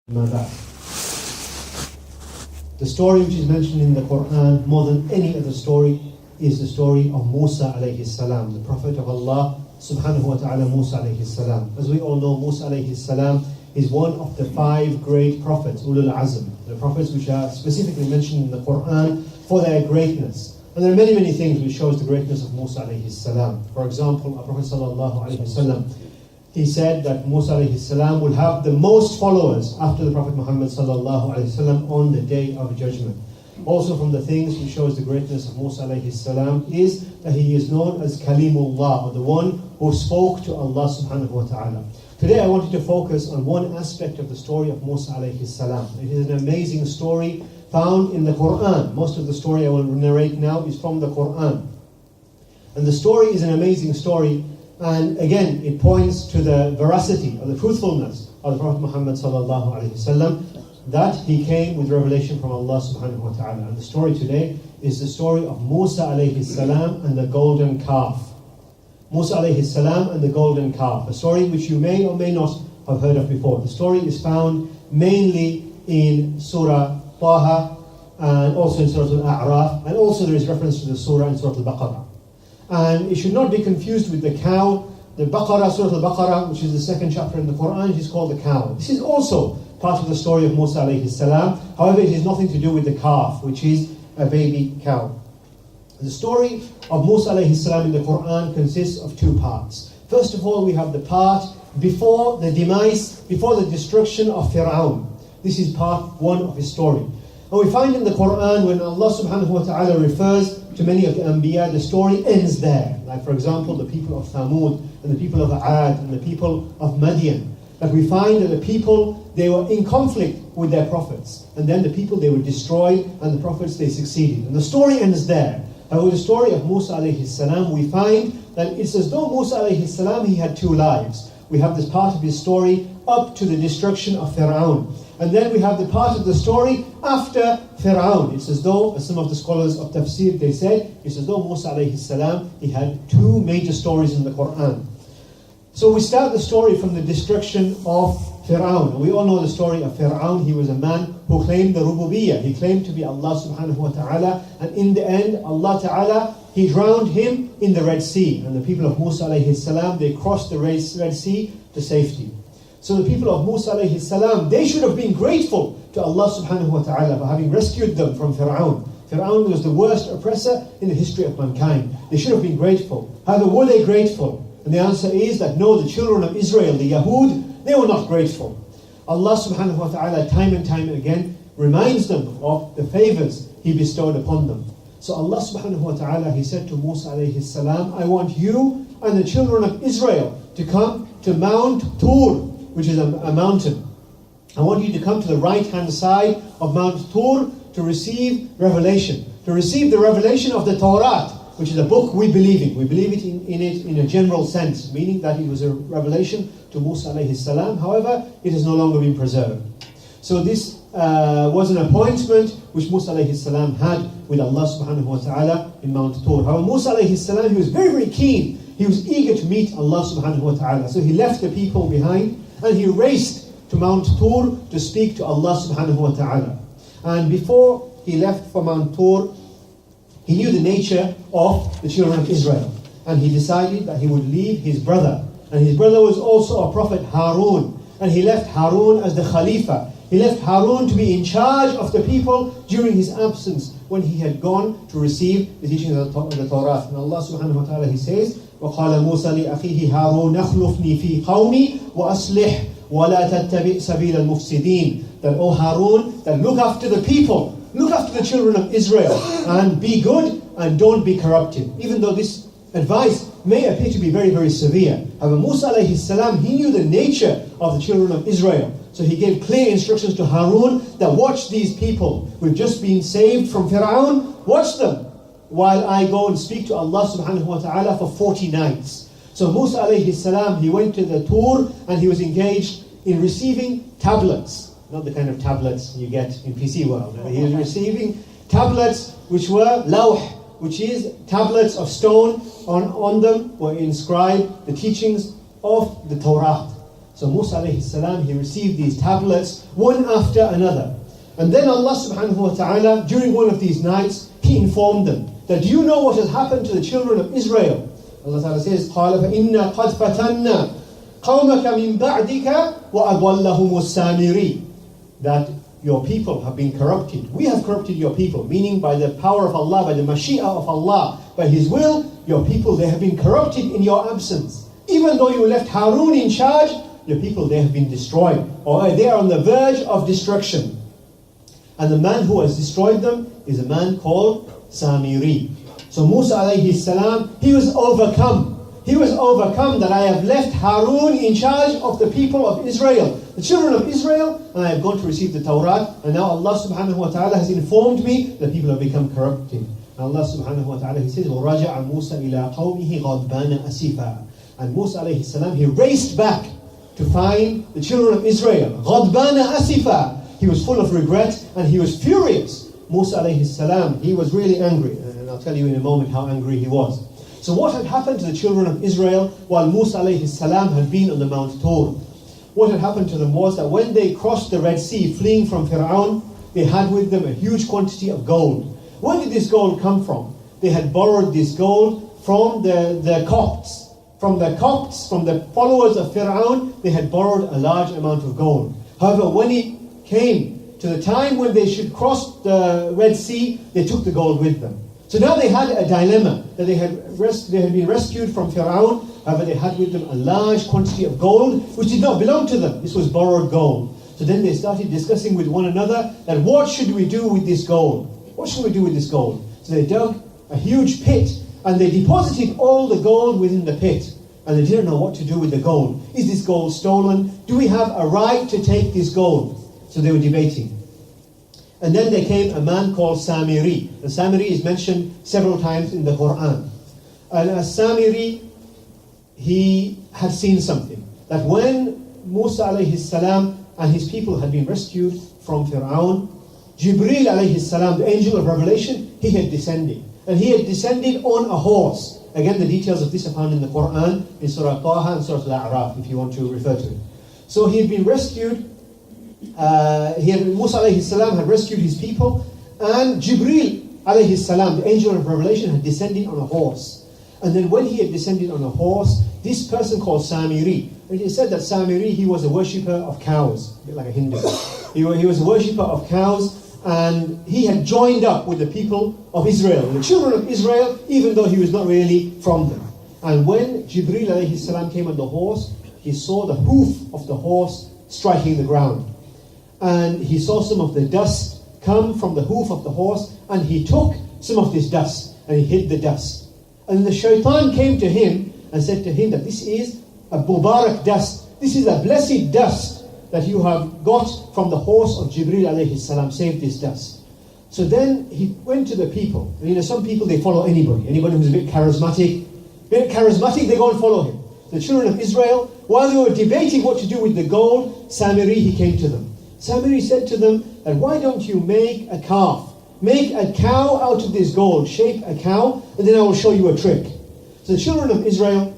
The story which is mentioned in the Quran more than any other story is the story of Musa alayhi salam, the Prophet of Allah subhanahu wa ta'ala, Musa alayhi salam. As we all know, Musa alayhi salam is one of the 5 great prophets, ulul azm, the prophets which are specifically mentioned in the Quran for their greatness. And there are many, many things which shows the greatness of Musa alayhi salam. For example, our Prophet sallallahu alayhi wasallam, he said that Musa alayhi salam will have the most followers after the Prophet Muhammad sallallahu alayhi wasallam on the day of judgment. Also from the things which shows the greatness of Musa alayhi salam is that he is known as Kalimullah, or the one who spoke to Allah subhanahu wa ta'ala. Today I wanted to focus on one aspect of the story of Musa alayhi salam. It is an amazing story found in the Quran. Most of the story I will narrate now is from the Quran. And the story is an amazing story. And again, it points to the veracity or the truthfulness of the Prophet Muhammad sallallahu alaihi wasallam, that he came with revelation from Allah subhanahu wa ta'ala. And the story today is the story of Musa alayhi salam and the golden calf. Musa alayhi salam and the golden calf, a story which you may or may not have heard of before. The story is found mainly in Surah Taha and also in Surah Al-A'raf, and also there is reference to the surah in Surah Al-Baqarah. And it should not be confused with the cow. The Baqarah, Surah Al-Baqarah, which is the 2nd chapter in the Quran, is called the cow. This is also part of the story of Musa alayhi salam. However, it has nothing to do with the calf, which is a baby cow. The story of Musa alayhi salam in the Quran consists of 2 parts. First of all, we have the part before the demise, before the destruction of Fir'aun. This is part 1 of his story. And we find in the Quran, when Allah subhanahu wa ta'ala refers to many of the Anbiya, the story ends there. Like for example, the people of Thamud, and the people of Aad, and the people of Madian. That we find that the people, they were in conflict with their prophets. And then the people, they were destroyed, and the prophets, they succeeded. And the story ends there. However, the story of Musa alayhi salam, we find that it's as though Musa alayhi salam, he had 2 lives. We have this part of his story up to the destruction of Fir'aun. And then we have the part of the story after Fir'aun. It's as though, as some of the scholars of tafsir, they said, it's as though Musa alayhi salam, he had 2 major stories in the Quran. So we start the story from the destruction of Fir'aun. And we all know the story of Fir'aun. He was a man who claimed the rububiyyah. He claimed to be Allah subhanahu wa ta'ala. And in the end, Allah ta'ala, he drowned him in the Red Sea. And the people of Musa alayhi salam, they crossed the Red Sea to safety. So the people of Musa alayhi salam, they should have been grateful to Allah subhanahu wa ta'ala for having rescued them from Fir'aun. Fir'aun was the worst oppressor in the history of mankind. They should have been grateful. However, were they grateful? And the answer is that no, the children of Israel, the Yahud, they were not grateful. Allah subhanahu wa ta'ala time and time again reminds them of the favors He bestowed upon them. So Allah subhanahu wa ta'ala, He said to Musa alayhi salam, I want you and the children of Israel to come to Mount Tur, which is a mountain. I want you to come to the right-hand side of Mount Tur to receive revelation. To receive the revelation of the Torah, which is a book we believe in. We believe it in a general sense, meaning that it was a revelation to Musa alayhi salam. However, it has no longer been preserved. So this was an appointment which Musa alayhi salam had with Allah subhanahu wa ta'ala in Mount Tur. However, Musa alayhi salam, he was very, very keen. He was eager to meet Allah subhanahu wa ta'ala. So he left the people behind and he raced to Mount Tur to speak to Allah subhanahu wa ta'ala. And before he left for Mount Tur, he knew the nature of the children of Israel. And he decided that he would leave his brother. And his brother was also a prophet, Harun. And he left Harun as the Khalifa. He left Harun to be in charge of the people during his absence, when he had gone to receive the teachings of the Torah. And Allah subhanahu wa ta'ala, He says, وَقَالَ مُوسَى لِأَخِيهِ هَارُونَ اخْلُفْنِي فِي قَوْمِي وَأَصْلِحْ وَلَا تَتَّبِعْ سَبِيلَ الْمُفْسِدِينَ. That, O Harun, that look after the people, look after the children of Israel, and be good and don't be corrupted. Even though this advice may appear to be very, very severe. However, Musa alayhi salam, he knew the nature of the children of Israel. So he gave clear instructions to Harun that watch these people. We've just been saved from Fir'aun. Watch them while I go and speak to Allah subhanahu wa ta'ala for 40 nights. So Musa alayhi salam, he went to the Tur and he was engaged in receiving tablets. Not the kind of tablets you get in PC world. He was receiving tablets which were lawh, which is tablets of stone. On them were inscribed the teachings of the Torah. So Musa alayhi salam, he received these tablets one after another. And then Allah subhanahu wa ta'ala, during one of these nights, He informed them that, do you know what has happened to the children of Israel? Allah ta'ala says, قَالَ فَإِنَّا قَدْ فَتَنَّا قَوْمَكَ مِنْ بَعْدِكَ وَأَضَلَّهُمُ السَّامِرِي. That your people have been corrupted. We have corrupted your people, meaning by the power of Allah, by the mashi'ah of Allah, by His will, your people, they have been corrupted in your absence. Even though you left Harun in charge, your people, they have been destroyed, or they are on the verge of destruction. And the man who has destroyed them is a man called Samiri. So Musa alayhi salam, he was overcome. He was overcome that I have left Harun in charge of the people of Israel, the children of Israel, and I have gone to receive the Tawrat. And now Allah subhanahu wa ta'ala has informed me that people have become corrupted. And Allah subhanahu wa ta'ala, He says, وَرَجَعَ مُوسَى إِلَىٰ قَوْمِهِ غَضْبَانَ أَسِفًا. And Musa alayhi salam, he raced back to find the children of Israel. غَضْبَانَ أَسِفًا. He was full of regret and he was furious. Musa alayhi salam, he was really angry. And I'll tell you in a moment how angry he was. So what had happened to the children of Israel while Musa alayhi salam had been on the Mount Tur? What had happened to them was that when they crossed the Red Sea, fleeing from Fir'aun, they had with them a huge quantity of gold. Where did this gold come from? They had borrowed this gold from the Copts. From the Copts, from the followers of Fir'aun, they had borrowed a large amount of gold. However, when it came to the time when they should cross the Red Sea, they took the gold with them. So now they had a dilemma, that they had been rescued from Fir'aun, however they had with them a large quantity of gold, which did not belong to them. This was borrowed gold. So then they started discussing with one another, that what should we do with this gold? What should we do with this gold? So they dug a huge pit, and they deposited all the gold within the pit. And they didn't know what to do with the gold. Is this gold stolen? Do we have a right to take this gold? So they were debating. And then there came a man called Samiri. And Samiri is mentioned several times in the Quran. And as Samiri, he had seen something. That when Musa alayhi salam and his people had been rescued from Fir'aun, Jibreel alayhi salam, the angel of revelation, he had descended. And he had descended on a horse. Again, the details of this are found in the Quran, in Surah Taha and Surah Al-A'raf, if you want to refer to it. So he had been rescued. Musa alayhi salam had rescued his people, and Jibreel alayhi salam, the angel of revelation, had descended on a horse. And then when he had descended on a horse, this person called Samiri, and it said that Samiri, he was a worshipper of cows, a bit like a Hindu. He was a worshipper of cows, and he had joined up with the people of Israel, the children of Israel, even though he was not really from them. And when Jibreel alayhi salam came on the horse, he saw the hoof of the horse striking the ground. And he saw some of the dust come from the hoof of the horse, and he took some of this dust and he hid the dust. And the shaitan came to him and said to him that this is a Mubarak dust, this is a blessed dust that you have got from the horse of Jibreel alayhi salam, save this dust. So then he went to the people, and some people, they follow anybody who's a bit charismatic, they go and follow him. The children of Israel, while they were debating what to do with the gold, Samiri, he came to them. Samiri said to them, that why don't you make a calf? Make a cow out of this gold, shape a cow, and then I will show you a trick. So the children of Israel,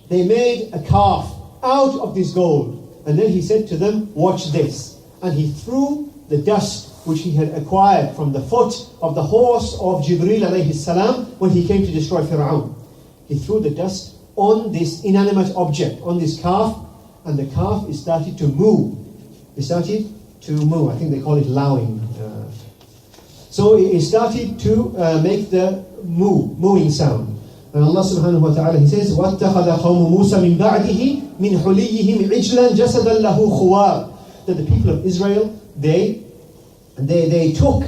they made a calf out of this gold. And then he said to them, watch this. And he threw the dust which he had acquired from the foot of the horse of Jibreel alayhi salam when he came to destroy Fir'aun. He threw the dust on this inanimate object, on this calf, and the calf started to move. It started to move. I think they call it lowing. So it started to make the mooing sound. And Allah subhanahu wa ta'ala, He says, وَاتَّخَذَ قَوْمُ مُوسَى مِنْ بَعْدِهِ مِنْ حُلِيِّهِمْ عِجْلًا جَسَدًا لَهُ خُوَارٍ. That the people of Israel, they took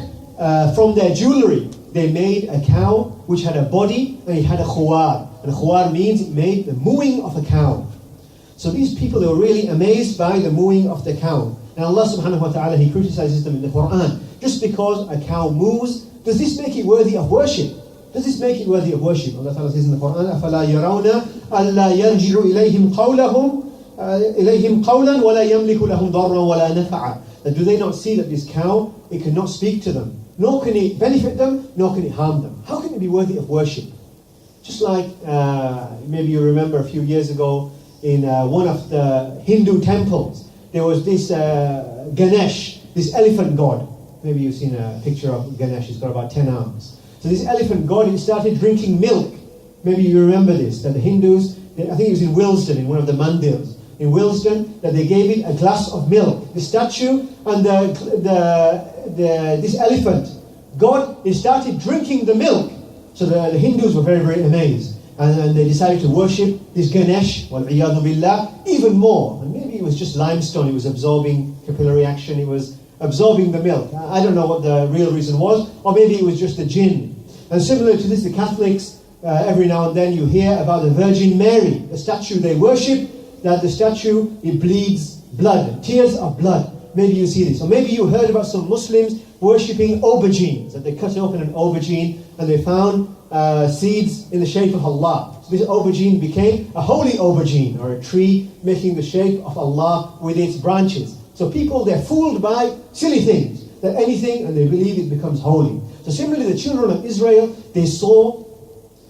from their jewelry, they made a cow which had a body and it had a khuwar. And a khuwar means it made the mooing of a cow. So these people, they were really amazed by the mooing of the cow. And Allah subhanahu wa ta'ala, He criticizes them in the Quran. Just because a cow moves, does this make it worthy of worship? Does this make it worthy of worship? Allah Ta'ala says in the Quran, أَفَلَا يَرَوْنَ أَلَّا يَرْجِعُ إِلَيْهِمْ قَوْلًا وَلَا يَمْلِكُ لَهُمْ ضَرًّا وَلَا نَفَعًا. That do they not see that this cow, it cannot speak to them, nor can it benefit them, nor can it harm them? How can it be worthy of worship? Just like, maybe you remember a few years ago, in one of the Hindu temples, there was this Ganesh, this elephant god. Maybe you've seen a picture of Ganesh, he's got about 10 arms. So this elephant god, he started drinking milk. Maybe you remember this, that the Hindus, I think it was in Willesden, in one of the mandirs, in Willesden, that they gave it a glass of milk. The statue and this elephant god, he started drinking the milk. So the Hindus were very, very amazed. And they decided to worship this Ganesh, wal-iyadu billah, even more. And maybe it was just limestone, it was absorbing capillary action, it was absorbing the milk. I don't know what the real reason was, or maybe it was just the jinn. And similar to this, the Catholics, every now and then you hear about the Virgin Mary, the statue they worship, that the statue, it bleeds blood, tears of blood. Maybe you see this. Or maybe you heard about some Muslims worshipping aubergines, that they cut open an aubergine and they found seeds in the shape of Allah. So this aubergine became a holy aubergine, or a tree making the shape of Allah with its branches. So people, they're fooled by silly things, that anything, and they believe it becomes holy. So similarly, the children of Israel, they saw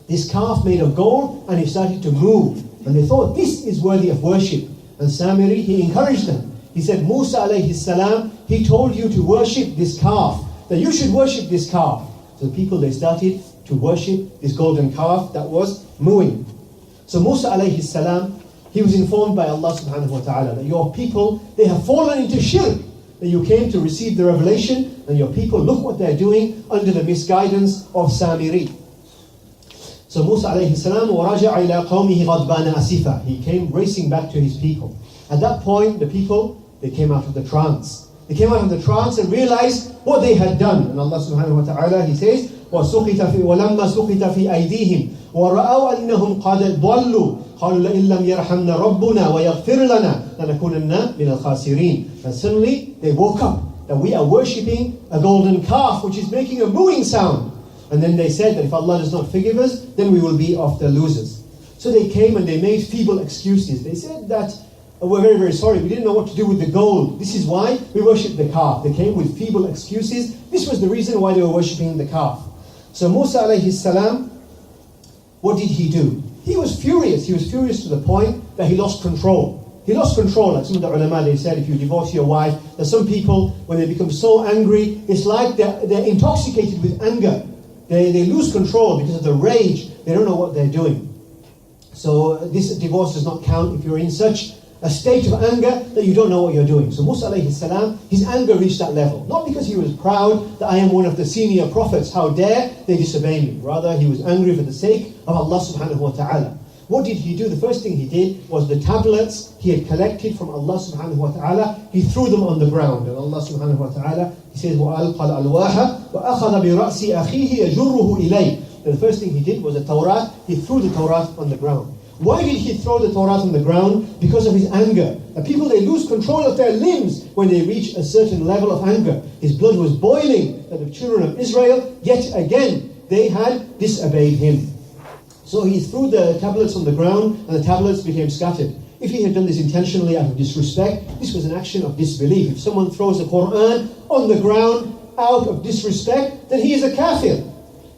this calf made of gold and it started to move. And they thought, this is worthy of worship. And Samiri, he encouraged them. He said, Musa alayhi salam, he told you to worship this calf, that you should worship this calf. So the people, they started to worship this golden calf that was moving. So Musa alayhi salam, he was informed by Allah subhanahu wa ta'ala that your people, they have fallen into shirk. That you came to receive the revelation, and your people, look what they're doing under the misguidance of Samiri. So Musa alayhi salam, وَرَجَعَ إِلَىٰ قَوْمِهِ غَضْبَانَ أَسِفًا. He came racing back to his people. At that point, the people, they came out of the trance. They came out of the trance and realized what they had done. And Allah subhanahu wa ta'ala, He says, وَلَمَّا سُقِطَ فِي أَيْدِيهِمْ وَرَأَوْا أَنَّهُمْ قَدْ ضَلُّوا قَالُوا لَإِن لَمْ يَرْحَمْنَا رَبُّنَا وَيَغْفِرْ لَنَا لَنَكُونَنَّ مِنَ الْخَاسِرِينَ. And suddenly, they woke up that we are worshipping a golden calf which is making a mooing sound. And then they said that if Allah does not forgive us, then we will be of the losers. So they came and they made feeble excuses. They said that, we're very, very sorry, we didn't know what to do with the gold. This is why we worship the calf. They came with feeble excuses. This was the reason why they were worshipping the calf. So Musa alayhi salam, what did he do? He was furious. He was furious to the point that he lost control. He lost control. Like some of the ulama, they said, if you divorce your wife, there's some people, when they become so angry, it's like they're intoxicated with anger. They lose control because of the rage. They don't know what they're doing. So this divorce does not count if you're in such a state of anger that you don't know what you're doing. So Musa alayhi salam, his anger reached that level. Not because he was proud that I am one of the senior prophets, how dare they disobey me. Rather, he was angry for the sake of Allah subhanahu wa ta'ala. What did he do? The first thing he did was the tablets he had collected from Allah subhanahu wa ta'ala, he threw them on the ground. And Allah subhanahu wa ta'ala, He says, وَأَلْقَى الْأَلْوَاحَ وَأَخَذَ بِرَأْسِ أَخِيهِ يَجُرُّهُ إِلَيْهِ. The first thing he did was the Torah. He threw the Torah on the ground. Why did he throw the Torah on the ground? Because of his anger. The people, they lose control of their limbs when they reach a certain level of anger. His blood was boiling at the children of Israel. Yet again, they had disobeyed him. So he threw the tablets on the ground and the tablets became scattered. If he had done this intentionally out of disrespect, this was an action of disbelief. If someone throws the Quran on the ground out of disrespect, then he is a kafir.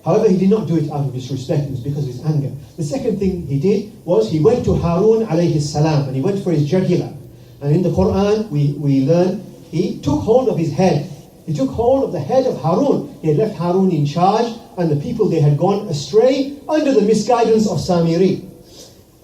However, he did not do it out of disrespect, it was because of his anger. The second thing he did was he went to Harun alayhi salam and he went for his jugular. And in the Quran, we learn he took hold of his head. He took hold of the head of Harun. He had left Harun in charge, and the people, they had gone astray under the misguidance of Samiri.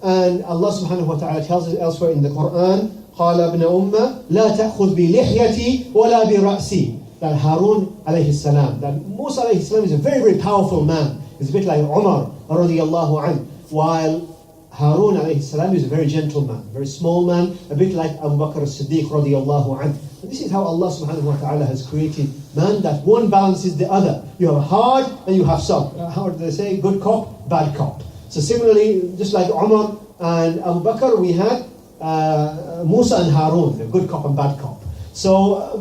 And Allah subhanahu wa ta'ala tells us elsewhere in the Quran, قَالَ ابْنَ أُمَّ لَا تَأْخُذْ بِلِحْيَتِي وَلَا بِرَأْسِي. That Harun alayhi salam, that Musa alayhi salam is a very, very powerful man. He's a bit like Umar radiallahu anhu. While Harun alayhi salam is a very gentle man, very small man, a bit like Abu Bakr as-Siddiq radiallahu anhu. And this is how Allah subhanahu wa ta'ala has created man, that one balances the other. You have hard and you have soft. How do they say? Good cop, bad cop. So similarly, just like Umar and Abu Bakr, we had Musa and Harun, the good cop and bad cop. So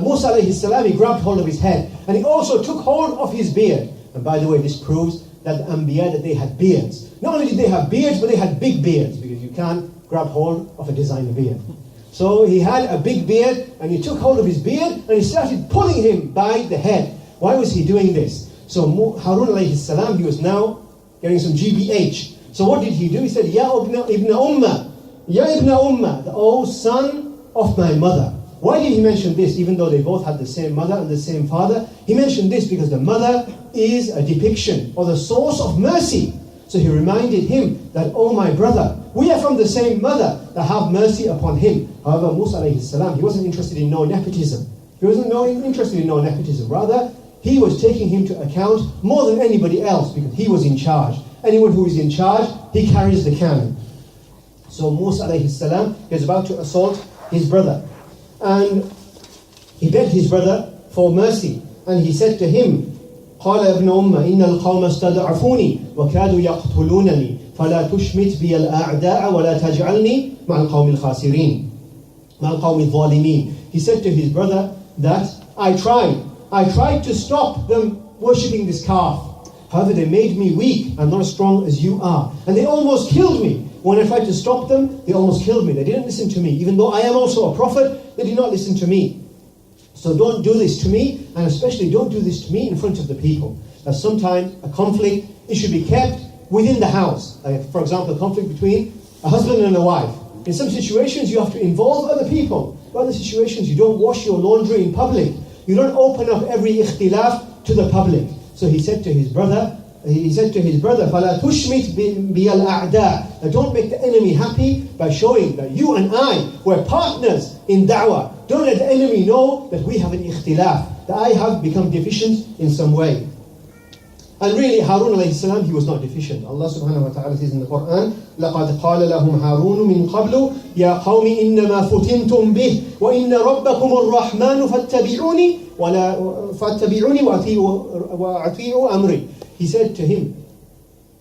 Musa alayhi salam, he grabbed hold of his head and he also took hold of his beard. And by the way, this proves that the Anbiya, that they had beards. Not only did they have beards, but they had big beards, because you can't grab hold of a designer beard. So he had a big beard and he took hold of his beard and he started pulling him by the head. Why was he doing this? So Harun alayhi salam, he was now getting some GBH. So what did he do? He said, Ya ibn Ummah, Ya ibn Ummah, the O son of my mother. Why did he mention this, even though they both had the same mother and the same father? He mentioned this because the mother is a depiction or the source of mercy. So he reminded him that, oh my brother, we are from the same mother, that have mercy upon him. However, Musa alayhi salam, he wasn't interested in no nepotism. He wasn't interested in no nepotism. Rather, he was taking him to account more than anybody else because he was in charge. Anyone who is in charge, he carries the cannon. So Musa alayhi salam is about to assault his brother. And he begged his brother for mercy. And he said to him, قال ابن أمة إن القوم استضعفوني وكادوا يقتلونني فلا تشمت بي الأعداء ولا تجعلني مع القوم الخاسرين مع القوم الظالمين. He said to his brother that I tried to stop them worshipping this calf. However, they made me weak and not as strong as you are. And they almost killed me. When I tried to stop them, they almost killed me. They didn't listen to me. Even though I am also a prophet, they did not listen to me. So don't do this to me, and especially don't do this to me in front of the people. That sometimes a conflict, it should be kept within the house. Like, for example, a conflict between a husband and a wife. In some situations, you have to involve other people. In other situations, you don't wash your laundry in public. You don't open up every ikhtilaf to the public. So he said to his brother, فَلَا تُشْمِتْ بِيَ الْأَعْدَاءِ. Don't make the enemy happy by showing that you and I were partners in da'wah. Don't let the enemy know that we have an ikhtilaf, that I have become deficient in some way. And really, Harun alayhi salam, he was not deficient. Allah subhanahu wa ta'ala says in the Quran, لَقَدْ قَالَ لَهُمْ هَارُونُ مِنْ قَبْلُ يَا قَوْمِ إِنَّمَا فُتِنْتُمْ بِهِ وَإِنَّ رَبَّكُمُ الرَّحْمَنُ فَاتَّبِعُونِي وَأَطِيعُوا أَمْرِي. He said to him,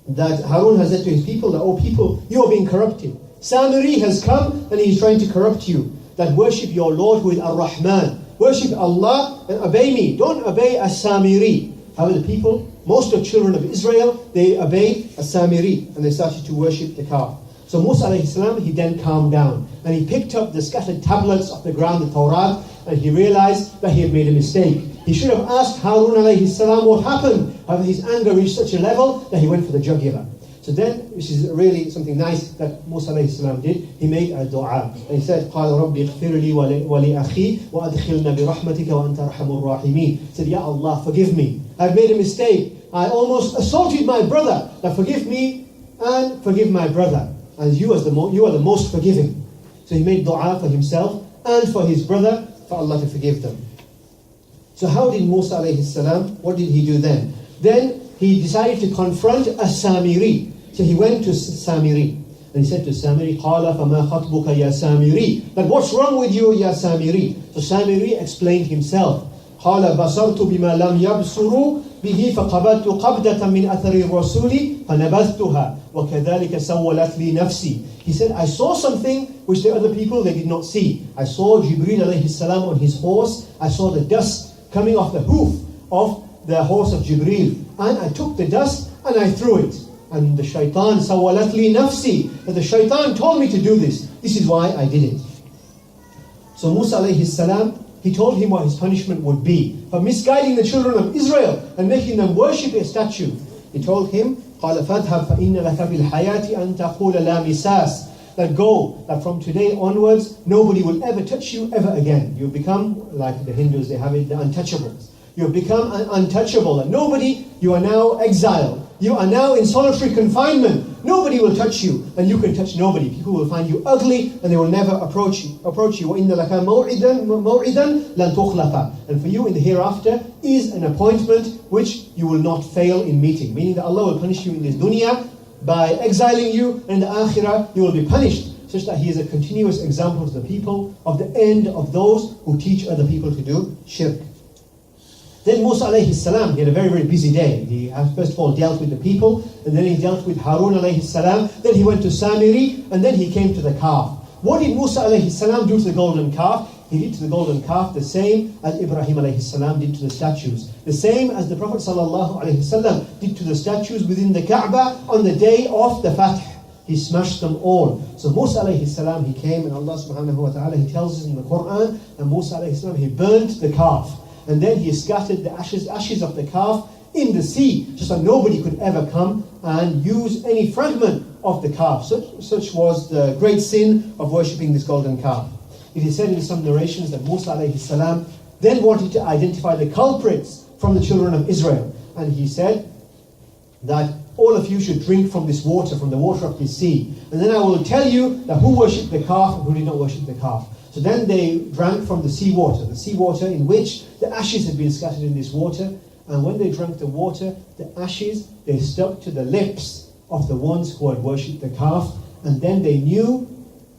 that Harun has said to his people, that, oh people, you are being corrupted. Samiri has come and he is trying to corrupt you. That worship your Lord who is Ar-Rahman. Worship Allah and obey me. Don't obey As-Samiri. However, the people, most of the children of Israel, they obeyed As-Samiri and they started to worship the calf. So Musa alayhi salam, he then calmed down and he picked up the scattered tablets of the ground, the Torah, and he realized that he had made a mistake. He should have asked Harun alayhi salam what happened. However, his anger reached such a level that he went for the jugular. So then, which is really something nice that Musa alayhi salam did, he made a dua. And he said, قَالَ رَبِّ اغْفِرْ لِي وَلِأَخِي وَأَدْخِلْنَا بِرَحْمَتِكَ وَأَنْتَ أَرْحَمُ الرَّاحِمِينَ. He said, Ya Allah, forgive me. I've made a mistake. I almost assaulted my brother. Now forgive me and forgive my brother. And you are the most forgiving. So he made dua for himself and for his brother, for Allah to forgive them. So how did Musa alayhi salam, what did he do then? Then he decided to confront a Samiri. So he went to Samiri. And he said to Samiri, قَالَ فَمَا خَطْبُكَ يَا Samiri. That what's wrong with you, Ya Samiri? So Samiri explained himself. قَالَ بَصَرْتُ بِمَا لَمْ يَبْصُرُوا بِهِ فَقَبَلْتُ قَبْدَةً مِنْ أَثَرِ الرَّسُولِ فَنَبَذْتُهَا وَكَذَلِكَ سَوَّلَتْ لِي نَفْسِي. He said, I saw something which the other people, they did not see. I saw Jibreel alayhi salam on his horse. I saw the dust coming off the hoof of the horse of Jibreel. And I took the dust and I threw it. And the shaitan, سَوَّلَتْ لِي نَفْسِي. That the shaitan told me to do this. This is why I did it. So Musa alayhi salam, he told him what his punishment would be for misguiding the children of Israel and making them worship a statue. He told him, قَالَ فَاذْهَبْ فَإِنَّ لَكَ فِي الْحَيَاةِ أَن تَقُولَ لَا مِسَاسٍ. That go, that from today onwards, nobody will ever touch you ever again. You become, like the Hindus, they have it, the untouchables. You have become untouchable. And nobody, you are now exiled. You are now in solitary confinement. Nobody will touch you, and you can touch nobody. People will find you ugly, and they will never approach you. وَإِنَّ لَكَ مَوْعِدًا لَن تُخْلَفَ. And for you in the hereafter is an appointment which you will not fail in meeting. Meaning that Allah will punish you in this dunya by exiling you, and in the akhirah you will be punished, such that he is a continuous example to the people of the end of those who teach other people to do shirk. Then Musa alayhi salam, he had a very, very busy day. He first of all dealt with the people, and then he dealt with Harun alayhi salam, then he went to Samiri, and then he came to the calf. What did Musa alayhi salam do to the golden calf? He did to the golden calf the same as Ibrahim alayhi salam did to the statues. The same as the Prophet sallallahu alayhi wasallam did to the statues within the Kaaba on the day of the Fath. He smashed them all. So Musa alayhi salam, he came, and Allah subhanahu wa ta'ala, he tells us in the Quran, and Musa alayhi salam, he burnt the calf. And then he scattered the ashes of the calf in the sea, just so nobody could ever come and use any fragment of the calf. Such was the great sin of worshipping this golden calf. It is said in some narrations that Musa alayhi salam then wanted to identify the culprits from the children of Israel. And he said that all of you should drink from this water, from the water of this sea. And then I will tell you that who worshipped the calf and who did not worship the calf. So then they drank from the seawater in which the ashes had been scattered in this water. And when they drank the water, the ashes, they stuck to the lips of the ones who had worshipped the calf. And then they knew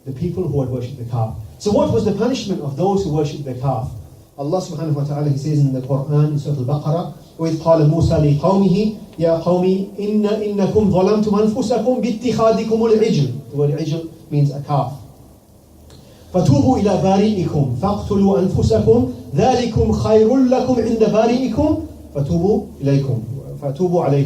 the people who had worshipped the calf. So what was the punishment of those who worshipped the calf? Allah subhanahu wa ta'ala, He says in the Quran, in Surah Al-Baqarah, وَإِذْ قَالَ مُوسَى لِقَوْمِهِ يَا قَوْمِ إِنَّكُمْ ظَلَمْتُمْ أَنفُسَكُمْ بِاتِّخَاذِكُمُ الْعِجْلِ. The word ijl means a calf. فَتُوبُوا إِلَى بَارِئِكُمْ فَاقْتُلُوا أَنفُسَكُمْ ذَلِكُمْ خَيْرٌ لَكُمْ عِنْدَ بَارِئِكُمْ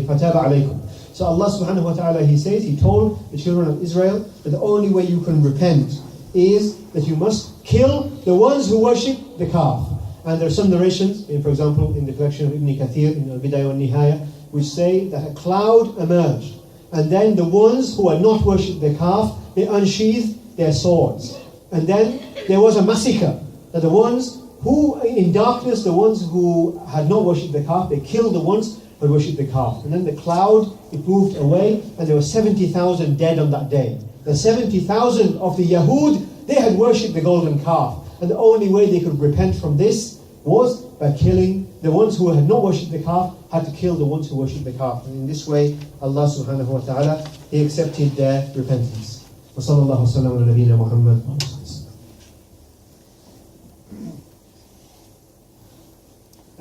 فَتَابَ عَلَيْكُمْ. So Allah subhanahu wa ta'ala, He says, He told the children of Israel that the only way you can repent is that you must kill the ones who worship the calf. And there are some narrations, for example, in the collection of Ibn Kathir, in Al-Bidayah wal-Nihaya, which say that a cloud emerged. And then the ones who had not worshipped the calf, they unsheathed their swords. And then there was a massacre. That the ones who, in darkness, the ones who had not worshipped the calf, they killed the ones who had worshipped the calf. And then the cloud, it moved away, and there were 70,000 dead on that day. The 70,000 of the Yahud, they had worshipped the golden calf. And the only way they could repent from this was by killing the ones who had not worshipped the calf, had to kill the ones who worshipped the calf. And in this way, Allah subhanahu wa ta'ala, He accepted their repentance. Wa sallallahu wa sallam ala nabiyyina Muhammad.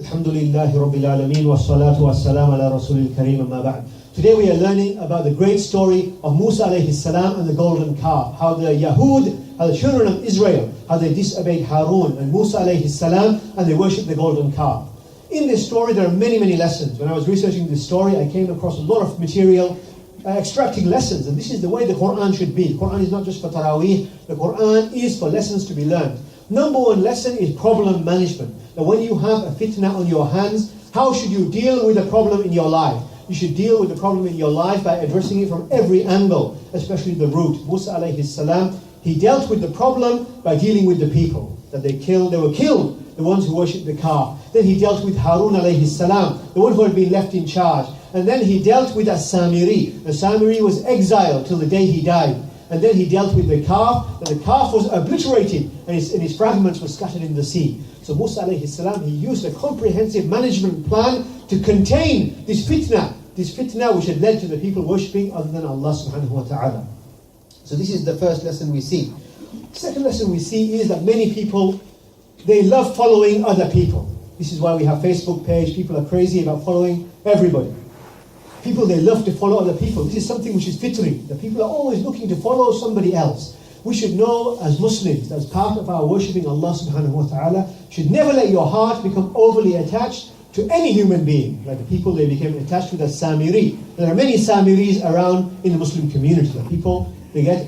Alhamdulillahi Rabbil Alameen wa salatu wa salam ala Rasulil Kareem amma ba'd. Today we are learning about the great story of Musa alayhi salam and the golden calf. How the Yahud, how the children of Israel, how they disobeyed Harun and Musa alayhi salam and they worshipped the golden calf. In this story there are many, many lessons. When I was researching this story, I came across a lot of material extracting lessons, and this is the way the Quran should be. The Quran is not just for Taraweeh, the Quran is for lessons to be learned. Number one lesson is problem management. Now when you have a fitna on your hands, how should you deal with a problem in your life? You should deal with the problem in your life by addressing it from every angle, especially the root. Musa alayhi salam, he dealt with the problem by dealing with the people. That they were killed, the ones who worshipped the calf. Then he dealt with Harun alayhi salam, the one who had been left in charge. And then he dealt with As-Samiri. The Samiri was exiled till the day he died. And then he dealt with the calf, and the calf was obliterated, and his fragments were scattered in the sea. So Musa alayhi salam, he used a comprehensive management plan to contain this fitna which had led to the people worshipping other than Allah subhanahu wa ta'ala. So this is the first lesson we see. Second lesson we see is that many people, they love following other people. This is why we have Facebook page. People are crazy about following everybody. People, they love to follow other people. This is something which is fitri. The people are always looking to follow somebody else. We should know as Muslims, as part of our worshipping Allah subhanahu wa ta'ala, should never let your heart become overly attached to any human being. Like the people, they became attached to the Samiri. There are many Samiris around in the Muslim community. The people, they get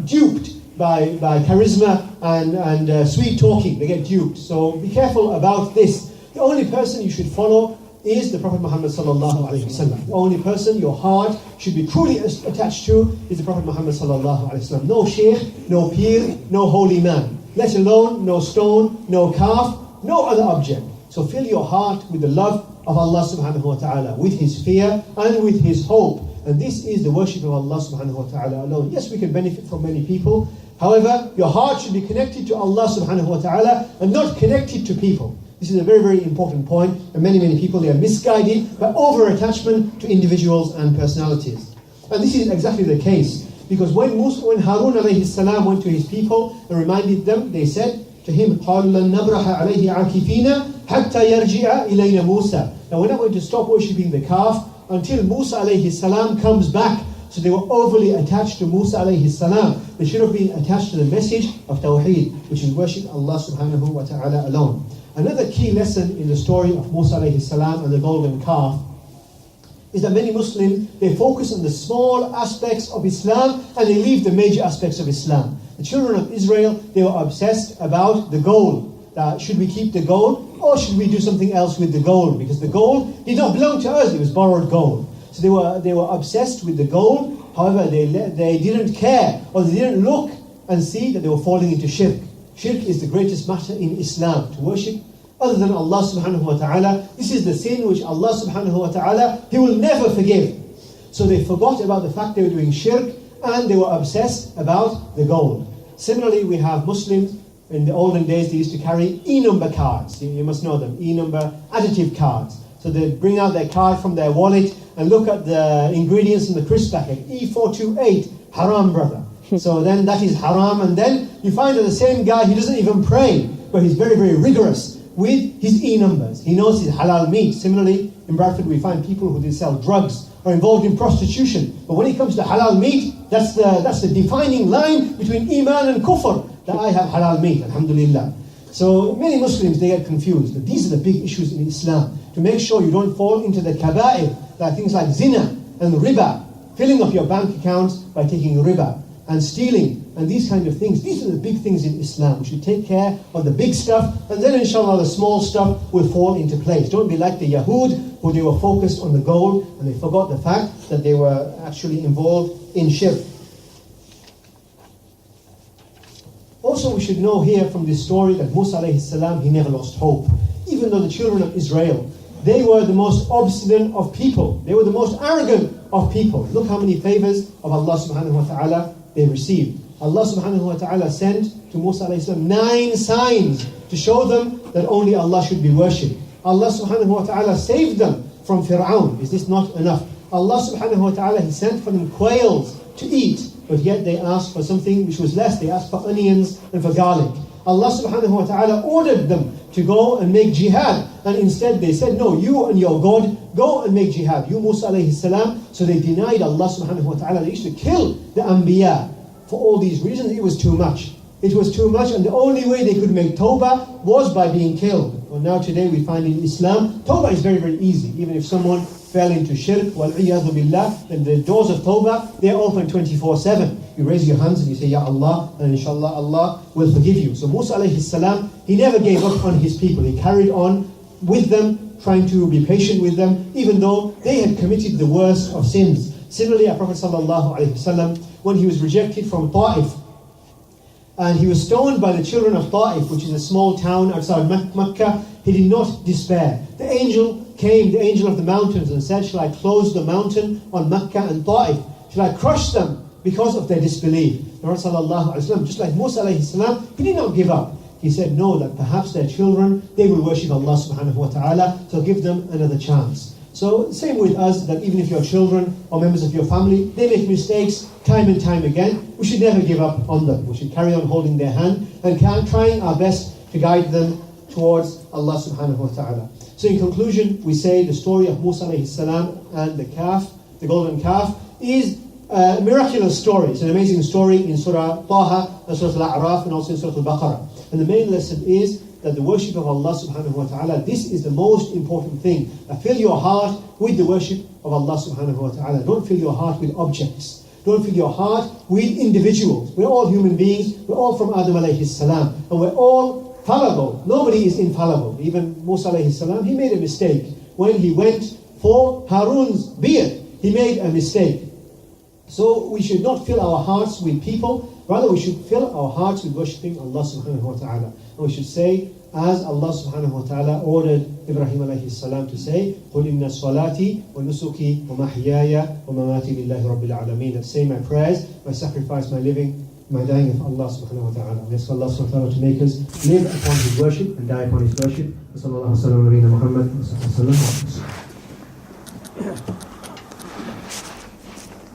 duped by charisma and sweet talking. They get duped. So be careful about this. The only person you should follow is the Prophet Muhammad sallallahu alaihi wasallam. The only person your heart should be truly attached to is the Prophet Muhammad sallallahu alaihi wasallam. No sheikh, no pir, no holy man. Let alone no stone, no calf, no other object. So fill your heart with the love of Allah subhanahu wa ta'ala, with His fear and with His hope. And this is the worship of Allah subhanahu wa ta'ala alone. Yes, we can benefit from many people. However, your heart should be connected to Allah subhanahu wa ta'ala and not connected to people. This is a very, very important point, and many, many people, they are misguided by over-attachment to individuals and personalities. And this is exactly the case, because when Harun alayhi salam went to his people and reminded them, they said to him, قَالُوا لَن نَبْرَحَ عَلَيْهِ عَاكِفِينَ حَتَّى يَرْجِعَ إِلَيْنَا مُوسَى. Now we're not going to stop worshipping the calf until Musa alayhi salam comes back. So they were overly attached to Musa alayhi salam. They should have been attached to the message of Tawheed, which is worship Allah subhanahu wa ta'ala alone. Another key lesson in the story of Musa alayhi salam and the golden calf is that many Muslims, they focus on the small aspects of Islam and they leave the major aspects of Islam. The children of Israel, they were obsessed about the gold. Should we keep the gold or should we do something else with the gold? Because the gold did not belong to us, it was borrowed gold. So they were obsessed with the gold. However, they didn't care, or they didn't look and see that they were falling into shirk. Shirk is the greatest matter in Islam, to worship other than Allah subhanahu wa ta'ala. This is the sin which Allah subhanahu wa ta'ala, He will never forgive. So they forgot about the fact they were doing shirk, and they were obsessed about the gold. Similarly, we have Muslims, in the olden days they used to carry E-number cards. You must know them, E-number additive cards. So they bring out their card from their wallet and look at the ingredients in the crisp packet. E428, haram, brother. So then that is haram, and then you find that the same guy, he doesn't even pray, but he's very, very rigorous with his E-numbers. He knows his halal meat. Similarly, in Bradford we find people who sell drugs, are involved in prostitution. But when it comes to halal meat, that's the defining line between Iman and Kufr, that I have halal meat, alhamdulillah. So many Muslims, they get confused. But these are the big issues in Islam. To make sure you don't fall into the kaba'ir, that things like zina and riba, filling up your bank accounts by taking riba, and stealing, and these kind of things. These are the big things in Islam. We should take care of the big stuff, and then inshallah the small stuff will fall into place. Don't be like the Yahud, who they were focused on the goal, and they forgot the fact that they were actually involved in shirk. Also, we should know here from this story that Musa alayhi salam, he never lost hope. Even though the children of Israel, they were the most obstinate of people. They were the most arrogant of people. Look how many favors of Allah subhanahu wa ta'ala they received. Allah subhanahu wa ta'ala sent to Musa alayhi salam 9 signs to show them that only Allah should be worshipped. Allah subhanahu wa ta'ala saved them from Fir'aun. Is this not enough? Allah subhanahu wa ta'ala, He sent for them quails to eat, but yet they asked for something which was less. They asked for onions and for garlic. Allah subhanahu wa ta'ala ordered them to go and make jihad, and instead they said, no, you and your God, go and make jihad. You, Musa alayhi salam. So they denied Allah subhanahu wa ta'ala. They used to kill the Anbiya. For all these reasons, it was too much. It was too much, and the only way they could make tawbah was by being killed. Well, now today we find in Islam, tawbah is very, very easy. Even if someone fell into shirk, wal-'iyadhu billah, then the doors of tawbah, they're open 24/7. You raise your hands and you say, Ya Allah, and inshallah Allah will forgive you. So Musa alayhi salam, he never gave up on his people. He carried on with them, trying to be patient with them, even though they had committed the worst of sins. Similarly, our Prophet sallallahu alayhi wasallam, when he was rejected from Ta'if, and he was stoned by the children of Ta'if, which is a small town outside Mecca, he did not despair. The angel came, the angel of the mountains, and said, shall I close the mountain on Mecca and Ta'if? Shall I crush them because of their disbelief? The Prophet sallallahu alayhi wasallam, just like Musa alayhi salam, he did not give up. He said, no, that perhaps their children, they will worship Allah subhanahu wa ta'ala, so give them another chance. So same with us, that even if your children or members of your family, they make mistakes time and time again, we should never give up on them. We should carry on holding their hand and trying our best to guide them towards Allah subhanahu wa ta'ala. So in conclusion, we say the story of Musa alayhi salam and the calf, the golden calf, is a miraculous story. It's an amazing story in Surah Taha, and Surah Al-A'raf, and also in Surah Al-Baqarah. And the main lesson is that the worship of Allah subhanahu wa ta'ala, this is the most important thing. Fill your heart with the worship of Allah subhanahu wa ta'ala. Don't fill your heart with objects. Don't fill your heart with individuals. We're all human beings. We're all from Adam alayhi salam. And we're all fallible. Nobody is infallible. Even Musa alayhi salam, he made a mistake. When he went for Harun's beard, he made a mistake. So we should not fill our hearts with people. Rather, we should fill our hearts with worshipping Allah subhanahu wa ta'ala. And we should say, as Allah subhanahu wa ta'ala ordered Ibrahim alayhi salam to say, قُلْ إِنَّ صَلَاتِي وَنُسُكِي وَمَحْيَايَ وَمَمَاتِي لِلَّهِ رَبِّ الْعَالَمِينَ. That say my prayers, my sacrifice, my living, my dying of Allah subhanahu wa ta'ala. We ask Allah subhanahu wa ta'ala to make us live upon His worship and die upon His worship. وصلى الله وسلم على نبينا محمد وصحبه وسلم.